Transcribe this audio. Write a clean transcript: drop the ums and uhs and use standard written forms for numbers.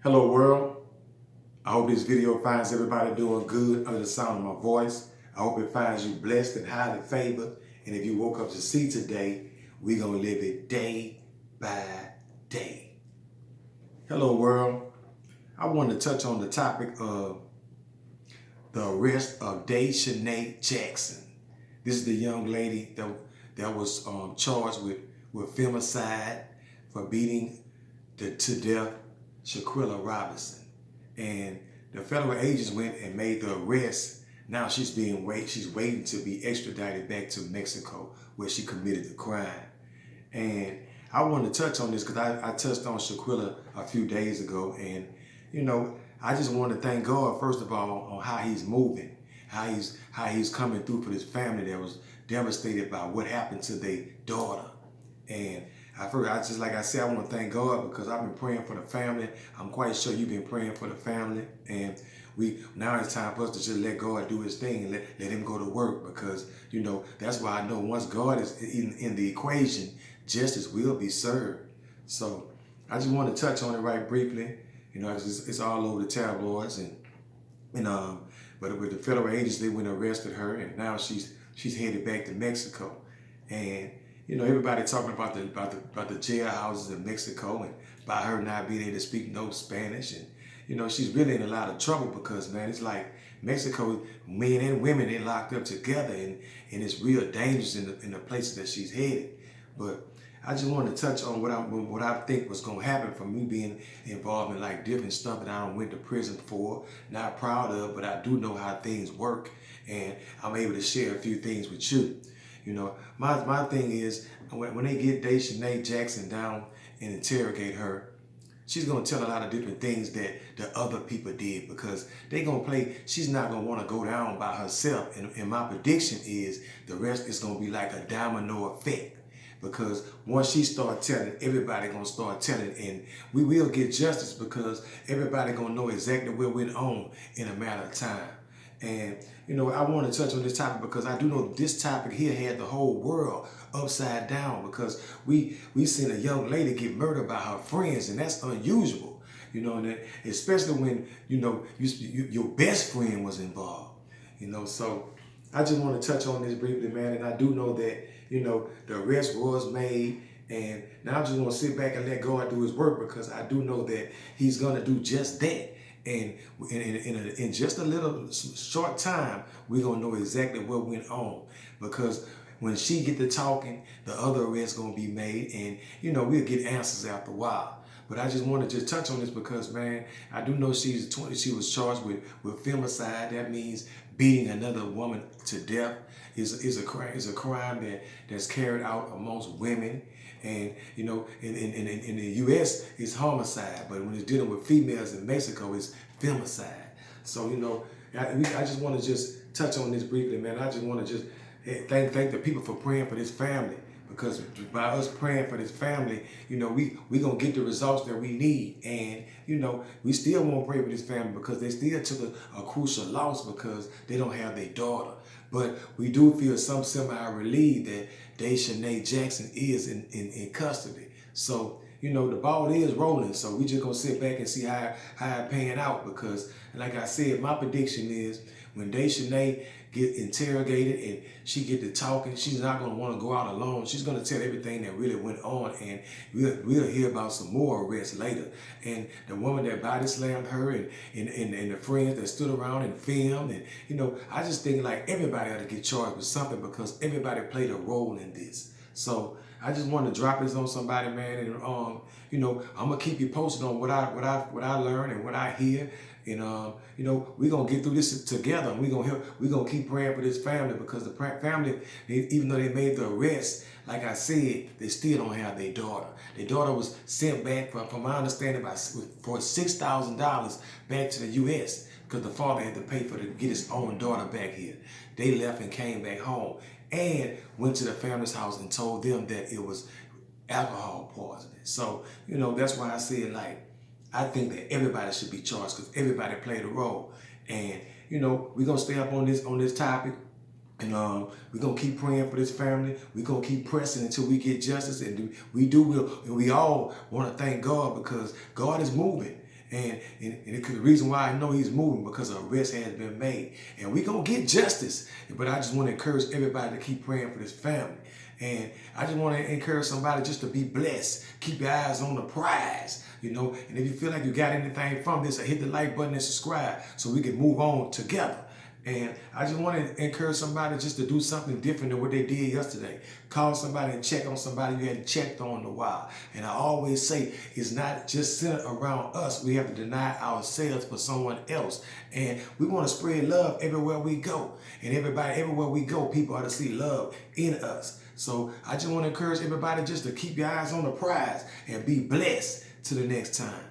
Hello world, I hope this video finds everybody doing good under the sound of my voice. I hope it finds you blessed and highly favored. And if you woke up to see today, we're going to live it day by day. Hello world, I want to touch on the topic of the arrest of Daejhanae Jackson. This is the young lady that was charged with femicide for beating to death Shaquilla Robinson. And the federal agents went and made the arrest. Now she's waiting to be extradited back to Mexico where she committed the crime. And I want to touch on this because I touched on Shaquilla a few days ago. And, I just want to thank God, first of all, on how he's moving, how he's coming through for this family that was devastated by what happened to their daughter. And I want to thank God because I've been praying for the family. I'm quite sure you've been praying for the family. And now it's time for us to just let God do his thing and let him go to work, because, that's why I know once God is in the equation, justice will be served. So I just want to touch on it right briefly. It's all over the tabloids, but with the federal agents, they went and arrested her, and now she's headed back to Mexico. And everybody talking about the jail houses in Mexico and by her not being able to speak no Spanish, and she's really in a lot of trouble because, man, it's like Mexico, men and women, they locked up together, and it's real dangerous in the places that she's headed. But I just want to touch on what I think was going to happen from me being involved in like different stuff that I went to prison for. Not proud of, but I do know how things work, and I'm able to share a few things with you. My thing is when they get Daejhanae Jackson down and interrogate her, she's going to tell a lot of different things that the other people did, because she's not going to want to go down by herself. And my prediction is the rest is going to be like a domino effect. Because once she starts telling, everybody gonna start telling, and we will get justice because everybody gonna know exactly what went on in a matter of time. And I want to touch on this topic because I do know this topic here had the whole world upside down, because we seen a young lady get murdered by her friends, and that's unusual. And especially when your best friend was involved. So I just want to touch on this briefly, man, and I do know that the arrest was made, and now I just want to sit back and let God do his work, because I do know that he's going to do just that. And in just a little short time, we're going to know exactly what went on, because when she get to talking, the other arrest going to be made, and, we'll get answers after a while. But I just want to just touch on this because, man, I do know she was charged with femicide. That means beating another woman to death is a crime that's carried out amongst women. And, in the U.S., it's homicide. But when it's dealing with females in Mexico, it's femicide. So, I just want to just touch on this briefly, man. I just want to just thank the people for praying for this family. Because by us praying for this family, we going to get the results that we need. And, we still won't pray for this family because they still took a crucial loss because they don't have their daughter. But we do feel some semi-relieved that Daejhanae Jackson is in custody. So, the ball is rolling. So we just going to sit back and see how it pan out, because, like I said, my prediction is when Daejhanae get interrogated and she get to talking, she's not going to want to go out alone. She's going to tell everything that really went on, and we'll hear about some more arrests later. And the woman that body slammed her and the friends that stood around and filmed, and I just think like everybody ought to get charged with something because everybody played a role in this. So I just want to drop this on somebody, man, and I'm gonna keep you posted on what I learn and what I hear. And we're gonna get through this together, and we're gonna keep praying for this family, because the family, even though they made the arrest, like I said, they still don't have their daughter. Their daughter was sent back, from my understanding, for $6,000 back to the U.S. because the father had to pay to get his own daughter back here. They left and came back home and went to the family's house and told them that it was alcohol poisoning. So, that's why I said, like, I think that everybody should be charged because everybody played a role. And, we're going to stay up on this topic. And we're going to keep praying for this family. We're going to keep pressing until we get justice. And we all want to thank God because God is moving. And the reason why I know he's moving because an arrest has been made. And we're going to get justice. But I just want to encourage everybody to keep praying for this family. And I just want to encourage somebody just to be blessed. Keep your eyes on the prize, you know. And if you feel like you got anything from this, hit the like button and subscribe so we can move on together. And I just want to encourage somebody just to do something different than what they did yesterday. Call somebody and check on somebody you hadn't checked on in a while. And I always say it's not just centered around us. We have to deny ourselves for someone else. And we want to spread love everywhere we go. And everywhere we go, people ought to see love in us. So I just want to encourage everybody just to keep your eyes on the prize and be blessed till the next time.